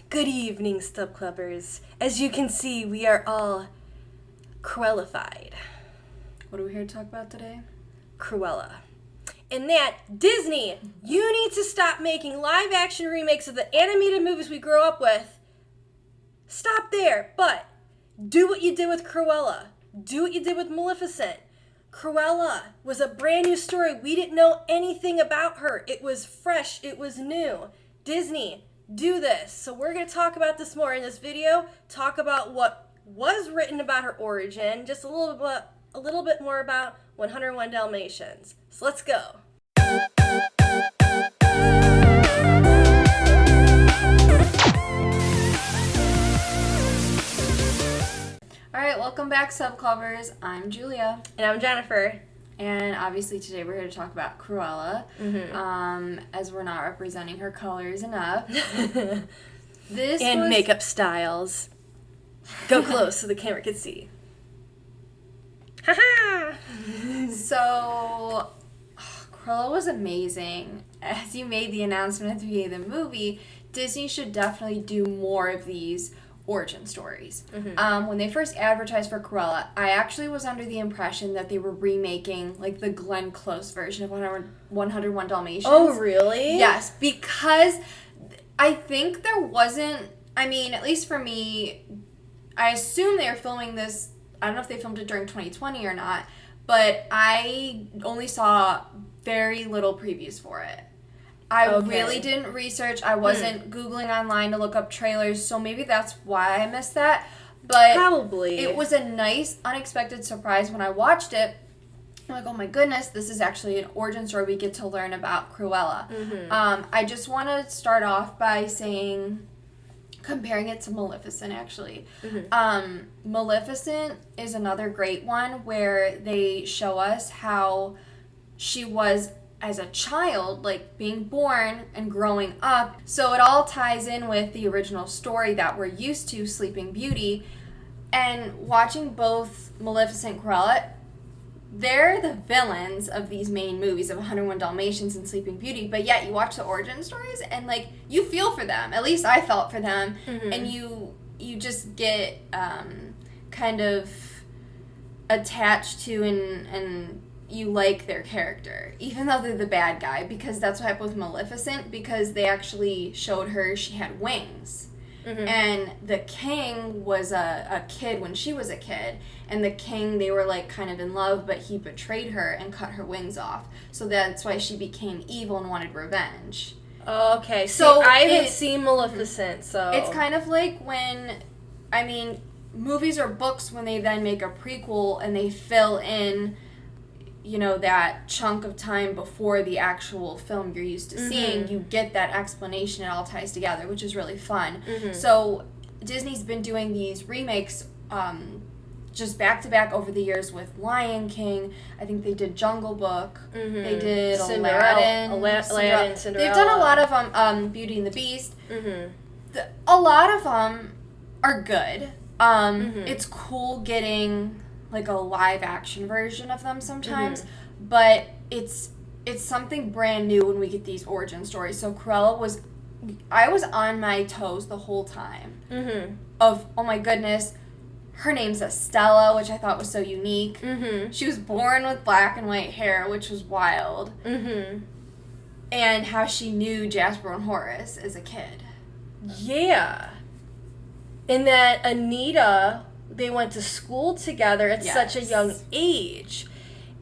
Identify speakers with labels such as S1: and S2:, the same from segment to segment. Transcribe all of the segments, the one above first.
S1: Good evening, Stub Clubbers. As you can see, we are all Cruellified.
S2: What are we here to talk about today?
S1: Cruella. And that, Disney, you need to stop making live-action remakes of the animated movies we grew up with. Stop there, but do what you did with Cruella. Do what you did with Maleficent. Cruella was a brand new story. We didn't know anything about her. It was fresh. It was new. Disney, do this. So we're going to talk about this more in this video. Talk about what was written about her origin. Just a little bit more about 101 Dalmatians. So let's go.
S2: Alright, welcome back, Subclubbers. I'm Julia.
S1: And I'm Jennifer.
S2: And obviously today we're here to talk about Cruella. As we're not representing her colors enough.
S1: Makeup styles. Go close so the camera can see. Haha!
S2: So, Cruella was amazing. As you made the announcement at the beginning of the movie, Disney should definitely do more of these origin stories. When they first advertised for Cruella, I actually was under the impression that they were remaking like the Glenn Close version of 101 Dalmatians.
S1: Oh, really?
S2: Yes, because I think there wasn't, at least for me, I assume they were filming this, I don't know if they filmed it during 2020 or not, but I only saw very little previews for it. I really didn't research. I wasn't Googling online to look up trailers, so maybe that's why I missed that. But
S1: probably. It
S2: was a nice, unexpected surprise when I watched it. I'm like, oh my goodness, this is actually an origin story we get to learn about Cruella. I just want to start off by comparing it to Maleficent, actually. Maleficent is another great one where they show us how she was as a child, like being born and growing up. So it all ties in with the original story that we're used to, Sleeping Beauty. And watching both Maleficent and Cruella, they're the villains of these main movies of 101 Dalmatians and Sleeping Beauty, but yet you watch the origin stories and like you feel for them. At least I felt for them. And you just get kind of attached to and you like their character, even though they're the bad guy, because that's what happened with Maleficent, because they actually showed her she had wings. And the king was a kid when she was a kid, and the king, they were like kind of in love, but he betrayed her and cut her wings off. So that's why she became evil and wanted revenge.
S1: Okay, so I haven't seen Maleficent, so...
S2: It's kind of like when, movies or books, when they then make a prequel and they fill in, that chunk of time before the actual film you're used to seeing, you get that explanation, it all ties together, which is really fun. So Disney's been doing these remakes just back-to-back over the years with Lion King. I think they did Jungle Book. They did Aladdin,
S1: Cinderella.
S2: They've done a lot of Beauty and the Beast. A lot of them are good. It's cool getting like a live action version of them sometimes, but it's something brand new when we get these origin stories. So Cruella I was on my toes the whole time of, oh my goodness, her name's Estella, which I thought was so unique. She was born with black and white hair, which was wild. And how she knew Jasper and Horace as a kid.
S1: Yeah. And that Anita, they went to school together at such a young age.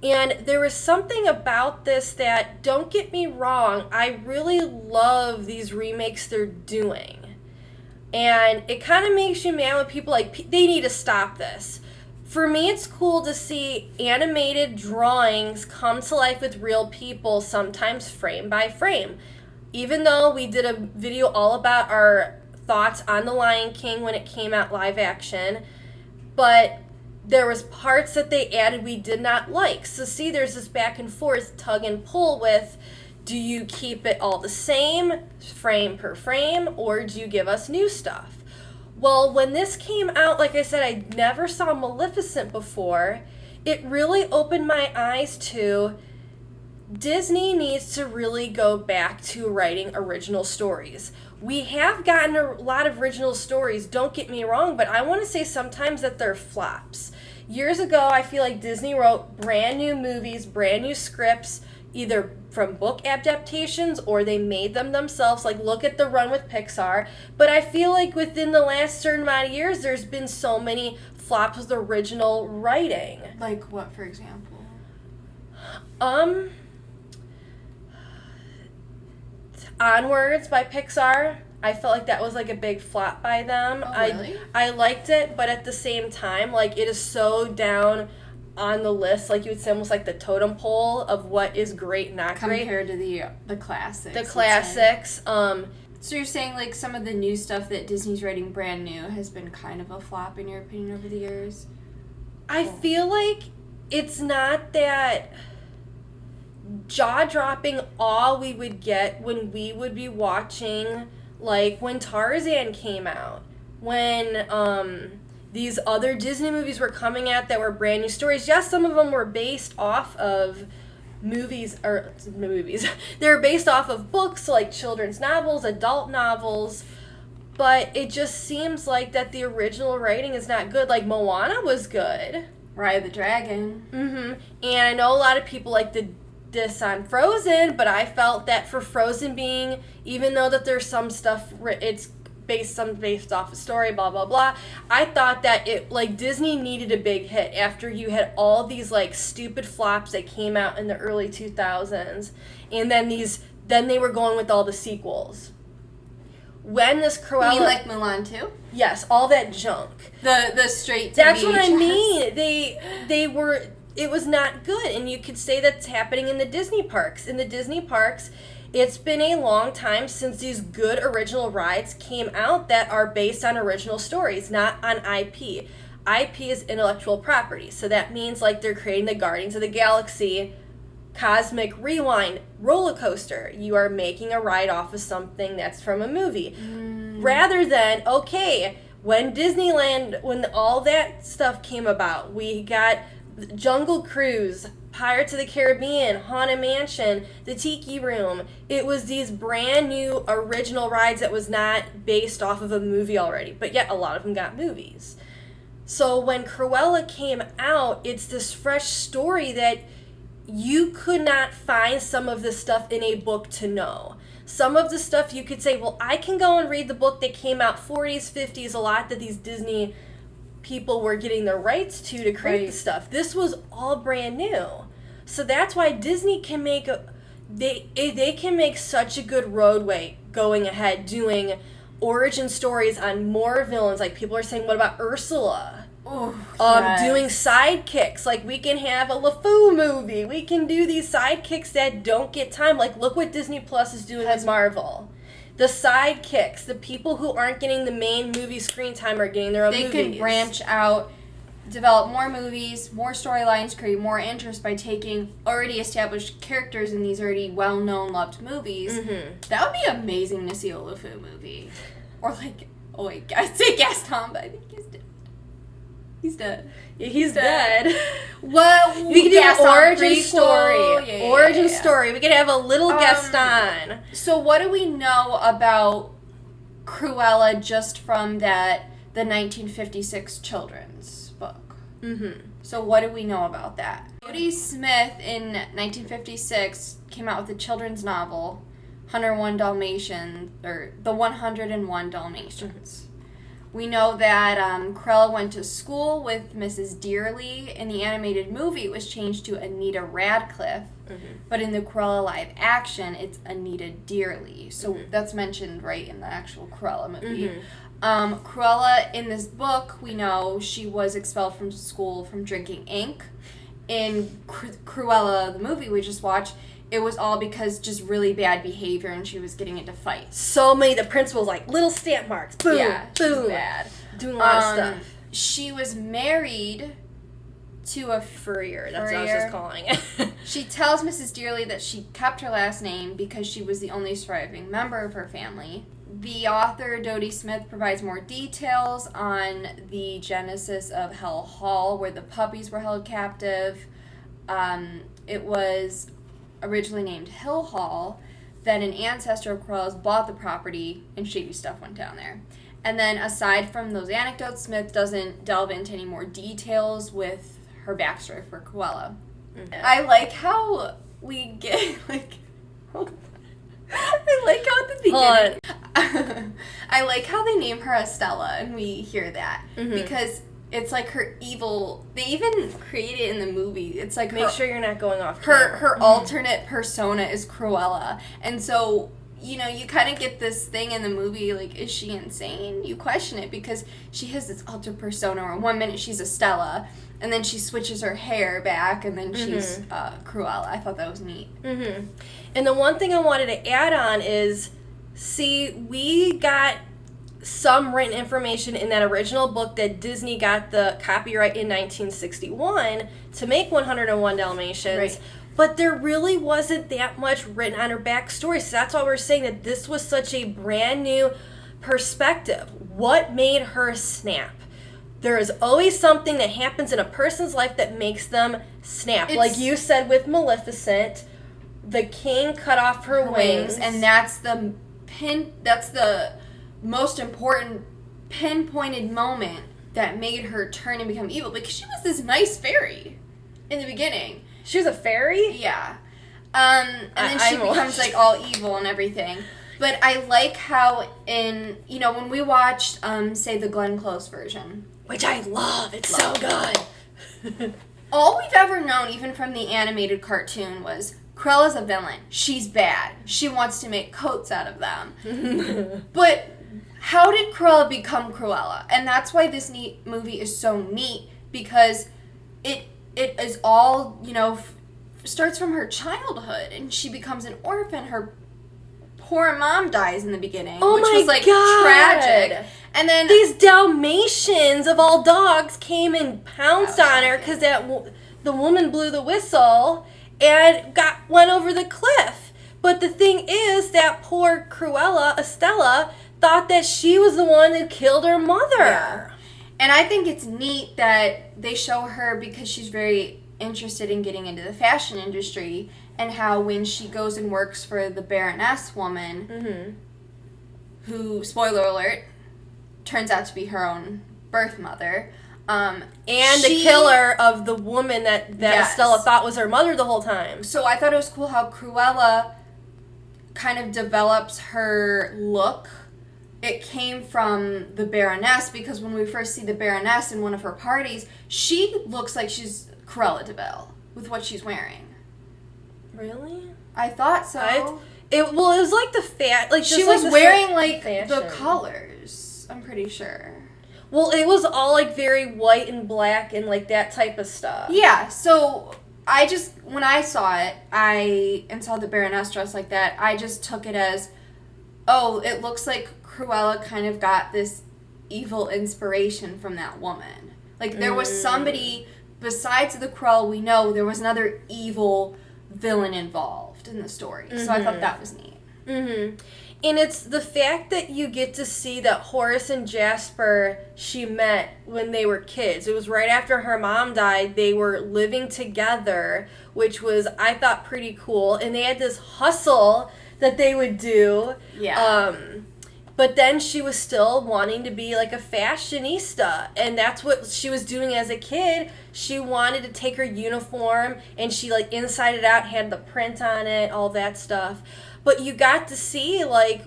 S1: And there was something about this that, don't get me wrong, I really love these remakes they're doing. And it kind of makes you mad when people like, they need to stop this. For me, it's cool to see animated drawings come to life with real people, sometimes frame by frame. Even though we did a video all about our thoughts on The Lion King when it came out live action, but there was parts that they added we did not like. So see, there's this back and forth, tug and pull with, do you keep it all the same, frame per frame, or do you give us new stuff? Well, when this came out, like I said, I never saw Maleficent before. It really opened my eyes to Disney needs to really go back to writing original stories. we have gotten a lot of original stories, don't get me wrong, but I want to say sometimes that they're flops. Years ago, I feel like Disney wrote brand new movies, brand new scripts, either from book adaptations or they made them themselves. Like, look at the run with Pixar. But I feel like within the last certain amount of years, there's been so many flops with original writing.
S2: Like what, for example?
S1: Onwards by Pixar. I felt like that was like a big flop by them.
S2: Oh, really?
S1: I liked it, but at the same time, like, it is so down on the list, like you would say, almost like the totem pole of what is great, not great.
S2: Compared to the classics.
S1: The classics.
S2: So you're saying, like, some of the new stuff that Disney's writing brand new has been kind of a flop, in your opinion, over the years?
S1: I feel like it's not that jaw-dropping awe we would get when we would be watching, like, when Tarzan came out. When, these other Disney movies were coming out that were brand new stories. Yes, some of them were based off of movies. They were based off of books, like children's novels, adult novels. But it just seems like that the original writing is not good. Like, Moana was good.
S2: Ride the Dragon.
S1: Mm-hmm. And I know a lot of people like the diss on Frozen, but I felt that for Frozen being, even though that there's some stuff, it's based off a story, blah blah blah, I thought that it, like, Disney needed a big hit after you had all these like stupid flops that came out in the early 2000s, and then they were going with all the sequels. When this Cruella,
S2: you mean like Mulan too?
S1: Yes, all that junk.
S2: The straight.
S1: That's what I mean. They were. It was not good, and you could say that's happening in the Disney parks. In the Disney parks, it's been a long time since these good original rides came out that are based on original stories, not on IP. IP is intellectual property, so that means, like, they're creating the Guardians of the Galaxy Cosmic Rewind roller coaster. You are making a ride off of something that's from a movie. Rather than, okay, when all that stuff came about, we got Jungle Cruise, Pirates of the Caribbean, Haunted Mansion, the Tiki Room. It was these brand new original rides that was not based off of a movie already, but yet a lot of them got movies. So when Cruella came out, it's this fresh story that you could not find some of this stuff in a book to know. Some of the stuff you could say, well, I can go and read the book that came out 40s, 50s, a lot that these Disney people were getting the rights to create the stuff. This was all brand new. So that's why Disney can make they can make such a good roadway going ahead, doing origin stories on more villains. Like, people are saying, what about Ursula? Doing sidekicks. Like, we can have a LeFou movie. We can do these sidekicks that don't get time. Like, look what Disney Plus is doing with Marvel. The sidekicks, the people who aren't getting the main movie screen time are getting their own movies.
S2: They can branch out, develop more movies, more storylines, create more interest by taking already established characters in these already well-known, loved movies. Mm-hmm. That would be amazing to see a LeFou movie. Or, like, oh wait, I'd say Gaston, but I think he's dead. He's dead.
S1: Yeah, he's dead.
S2: Well,
S1: we could do an origin story.
S2: Origin
S1: story. We could have a little Gaston.
S2: So what do we know about Cruella just from the 1956 children's book? Mm-hmm. So what do we know about that? Dodie Smith in 1956 came out with a children's novel, 101 Dalmatians, or The 101 Dalmatians. Mm-hmm. We know that Cruella went to school with Mrs. Dearly. In the animated movie, it was changed to Anita Radcliffe. Mm-hmm. But in the Cruella live action, it's Anita Dearly. So that's mentioned right in the actual Cruella movie. Mm-hmm. Cruella, in this book, we know she was expelled from school from drinking ink. In Cruella, the movie we just watched, it was all because just really bad behavior and she was getting into fights.
S1: So many, the principal's like, little stamp marks, boom, boom.
S2: Bad.
S1: Doing a lot of stuff.
S2: She was married to a
S1: furrier, that's what I was just calling it.
S2: She tells Mrs. Dearly that she kept her last name because she was the only surviving member of her family. The author, Dodie Smith, provides more details on the genesis of Hell Hall, where the puppies were held captive. It was originally named Hill Hall that an ancestor of Cruella's bought the property and shady stuff went down there. And then aside from those anecdotes, Smith doesn't delve into any more details with her backstory for Cruella. Mm-hmm. I like how we get, like... I like how at the beginning... I like how they name her Estella, and we hear that. Mm-hmm. Because it's like her evil... They even create it in the movie. It's like
S1: Make sure you're not going off
S2: camera. Her alternate persona is Cruella. And so... You know, you kind of get this thing in the movie, like, is she insane? You question it because she has this alter persona, or 1 minute she's Estella, and then she switches her hair back, and then she's Cruella. I thought that was neat.
S1: Mm-hmm. And the one thing I wanted to add on is, see, we got some written information in that original book that Disney got the copyright in 1961 to make 101 Dalmatians. Right. But there really wasn't that much written on her backstory. So that's why we're saying that this was such a brand new perspective. What made her snap? There is always something that happens in a person's life that makes them snap. Like you said with Maleficent, the king cut off her wings.
S2: And that's the most important pinpointed moment that made her turn and become evil. Because she was this nice fairy in the beginning.
S1: She was a fairy?
S2: Yeah. And then she becomes, like, all evil and everything. But I like how when we watched, say, the Glenn Close version.
S1: Which I love. It's so good.
S2: All we've ever known, even from the animated cartoon, was Cruella's a villain. She's bad. She wants to make coats out of them. But how did Cruella become Cruella? And that's why this movie is so neat, because it is all, starts from her childhood, and she becomes an orphan. Her poor mom dies in the beginning, which was, like, tragic. And then
S1: these Dalmatians of all dogs came and pounced on her because the woman blew the whistle and went over the cliff. But the thing is that poor Cruella, Estella, thought that she was the one that killed her mother.
S2: Yeah. And I think it's neat that they show her, because she's very interested in getting into the fashion industry, and how when she goes and works for the Baroness woman, who, spoiler alert, turns out to be her own birth mother,
S1: and the killer of the woman that Estella thought was her mother the whole time.
S2: So I thought it was cool how Cruella kind of develops her look. It came from the Baroness, because when we first see the Baroness in one of her parties, she looks like she's Cruella de Vil with what she's wearing.
S1: Really?
S2: I thought so.
S1: It was like the
S2: she was wearing the colors. I'm pretty sure.
S1: Well, it was all like very white and black and like that type of stuff.
S2: Yeah. So when I saw it, and saw the Baroness dressed like that, I just took it as, oh, it looks like Cruella kind of got this evil inspiration from that woman. Like, there was somebody, besides the Cruella we know, there was another evil villain involved in the story. So I thought that was neat.
S1: Mm-hmm. And it's the fact that you get to see that Horace and Jasper she met when they were kids. It was right after her mom died. They were living together, which was, I thought, pretty cool. And they had this hustle that they would do.
S2: Yeah.
S1: But then she was still wanting to be like a fashionista, and that's what she was doing as a kid. She wanted to take her uniform, and she, like, inside it out, had the print on it, all that stuff. But you got to see, like,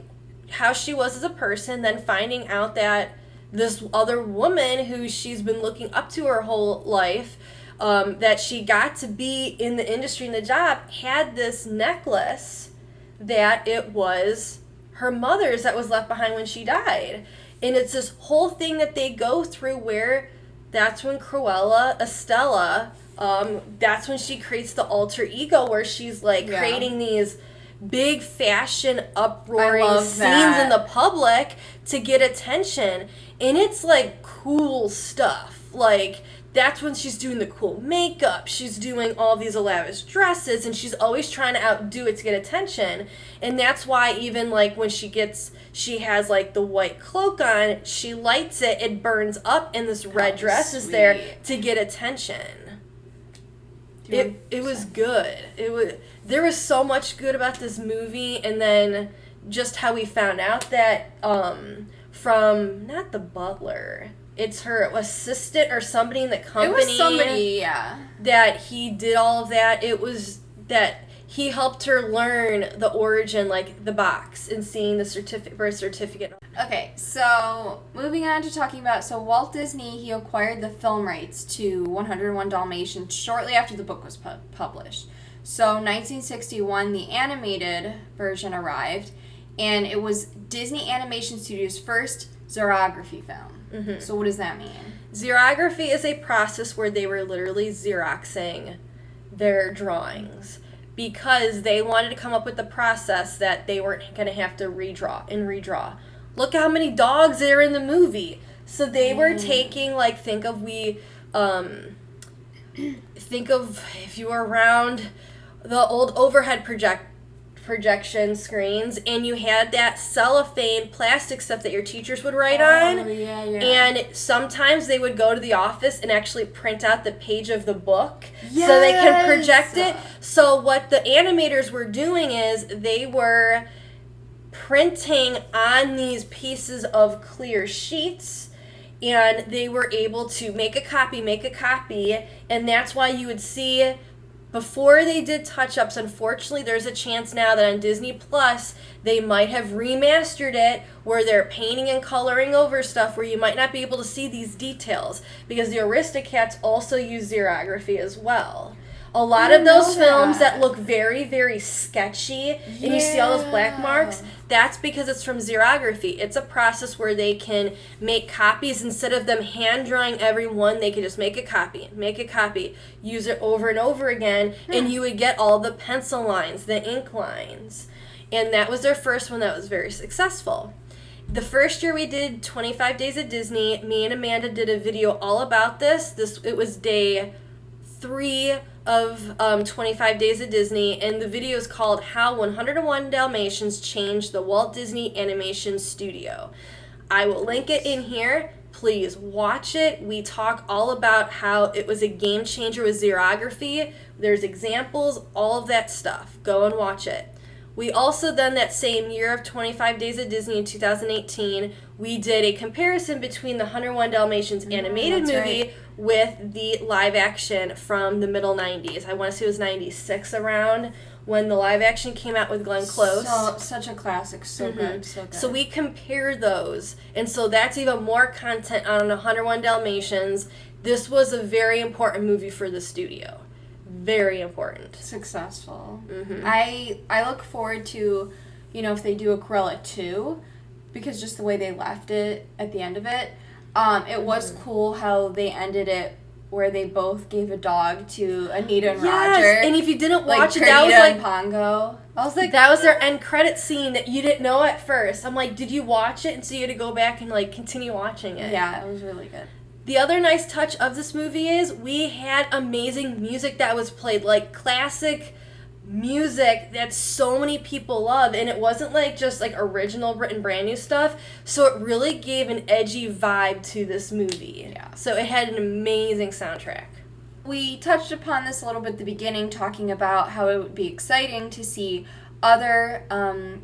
S1: how she was as a person, then finding out that this other woman who she's been looking up to her whole life, that she got to be in the industry and the job, had this necklace that it was her mother's that was left behind when she died. And it's this whole thing that they go through where that's when Cruella, Estella, that's when she creates the alter ego where she's like creating these big fashion uproaring scenes in the public to get attention. And it's like cool stuff. Like, that's when she's doing the cool makeup. She's doing all these elaborate dresses, and she's always trying to outdo it to get attention. And that's why even, like, when she has, like, the white cloak on, she lights it, it burns up, and this red dress is there to get attention. It was good. There was so much good about this movie, and then just how we found out that from not the butler, it's her assistant or somebody in the company.
S2: It was somebody, yeah.
S1: That he did all of that. It was that he helped her learn the origin, like the box, and seeing the birth certificate.
S2: Okay, so moving on to talking about, so Walt Disney, he acquired the film rights to 101 Dalmatians shortly after the book was published. So 1961, the animated version arrived, and it was Disney Animation Studios' first xerography film. Mm-hmm. So what does that mean?
S1: Xerography is a process where they were literally Xeroxing their drawings, because they wanted to come up with a process that they weren't going to have to redraw. Look how many dogs there are in the movie. So they were taking, like, think of if you were around the old overhead projection screens, and you had that cellophane plastic stuff that your teachers would write on.
S2: Yeah.
S1: And sometimes they would go to the office and actually print out the page of the book so they can project it. So what the animators were doing is they were printing on these pieces of clear sheets, and they were able to make a copy, and that's why you would see, before they did touch-ups, unfortunately, there's a chance now that on Disney Plus, they might have remastered it where they're painting and coloring over stuff where you might not be able to see these details, because the Aristocats also use xerography as well. A lot of those films that look very, very sketchy, and you see all those black marks, that's because it's from xerography. It's a process where they can make copies. Instead of them hand drawing every one, they can just make a copy, use it over and over again, and you would get all the pencil lines, the ink lines. And that was their first one that was very successful. The first year we did 25 Days at Disney, me and Amanda did a video all about this. It was day 3 of 25 Days at Disney, and the video is called How 101 Dalmatians Changed the Walt Disney Animation Studio. I will link it in here. Please watch it. We talk all about how it was a game changer with xerography. There's examples, all of that stuff. Go and watch it. We also then, that same year of 25 Days at Disney in 2018, we did a comparison between the 101 Dalmatians animated movie with the live action from the middle 90s. I want to say it was 96 around when the live action came out with Glenn Close.
S2: Such a classic. So good.
S1: So we compared those. And so that's even more content on 101 Dalmatians. This was a very important movie for the studio. Very important.
S2: Successful. Mm-hmm. I look forward to, if they do a Cruella 2, because just the way they left it at the end of it, it was cool how they ended it where they both gave a dog to Anita and Roger.
S1: And if you didn't watch it,
S2: that was
S1: like
S2: Pongo. I was like,
S1: that was their end credit scene that you didn't know at first. I'm like, did you watch it? And so you had to go back and continue watching it.
S2: Yeah, it was really good.
S1: The other nice touch of this movie is we had amazing music that was played, like classic music that so many people love, and it wasn't just original written brand new stuff, so it really gave an edgy vibe to this movie.
S2: Yeah.
S1: So it had an amazing soundtrack.
S2: We touched upon this a little bit at the beginning, talking about how it would be exciting to see other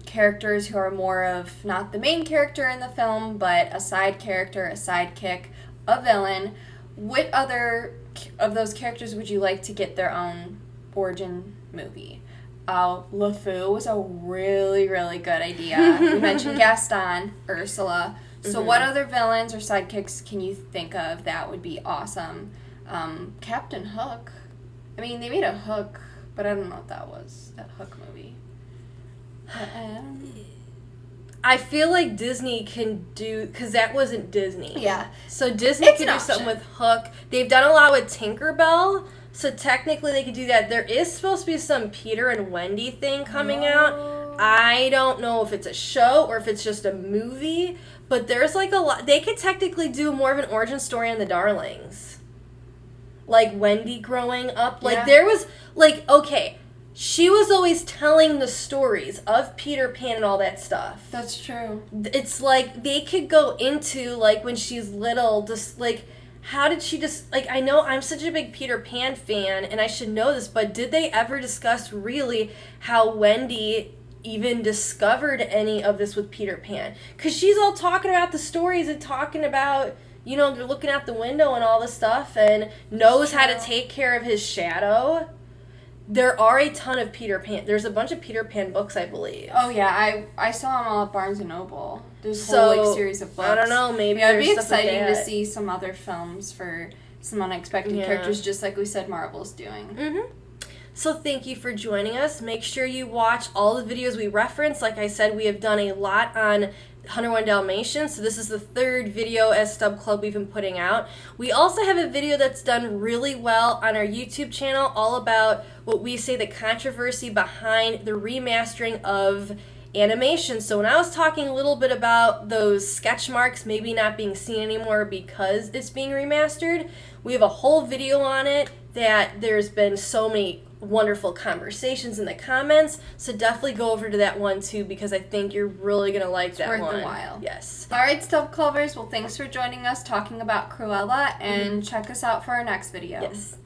S2: characters who are more of not the main character in the film, but a side character, a sidekick, a villain. What other of those characters would you like to get their own origin movie? LeFou was a really, really good idea. We mentioned Gaston, Ursula. So what other villains or sidekicks can you think of that would be awesome? Captain Hook. I mean, they made a Hook, but I don't know what that was, that Hook movie.
S1: I feel like Disney can do, because that wasn't Disney.
S2: Yeah.
S1: So Disney can do something with Hook. They've done a lot with Tinkerbell, so technically they could do that. There is supposed to be some Peter and Wendy thing coming out. I don't know if it's a show or if it's just a movie, but there's a lot. They could technically do more of an origin story on the Darlings. Like Wendy growing up. There was, okay, she was always telling the stories of Peter Pan and all that stuff.
S2: That's true.
S1: It's they could go into, when she's little, just, how did she just, like, I know I'm such a big Peter Pan fan, and I should know this, but did they ever discuss really how Wendy even discovered any of this with Peter Pan? Because she's all talking about the stories and talking about, you know, they're looking out the window and all this stuff, and knows how to take care of his shadow. There are a ton of Peter Pan. There's a bunch of Peter Pan books, I believe.
S2: Oh, yeah. I saw them all at Barnes & Noble. There's a whole, like, series of books.
S1: I don't know. Maybe
S2: it'd be exciting to see some other films for some unexpected characters, just like we said Marvel's doing.
S1: Mm-hmm. So thank you for joining us. Make sure you watch all the videos we reference. Like I said, we have done a lot on 101 Dalmatians, so this is the third video as Stub Club we've been putting out. We also have a video that's done really well on our YouTube channel, all about what we say the controversy behind the remastering of animation. So when I was talking a little bit about those sketch marks maybe not being seen anymore because it's being remastered, we have a whole video on it that there's been so many wonderful conversations in the comments, so definitely go over to that one too, because I think you're really gonna like that one.
S2: It's worth a while.
S1: Yes.
S2: Alright, Stub Clubbers, well, thanks for joining us talking about Cruella, and check us out for our next video.
S1: Yes.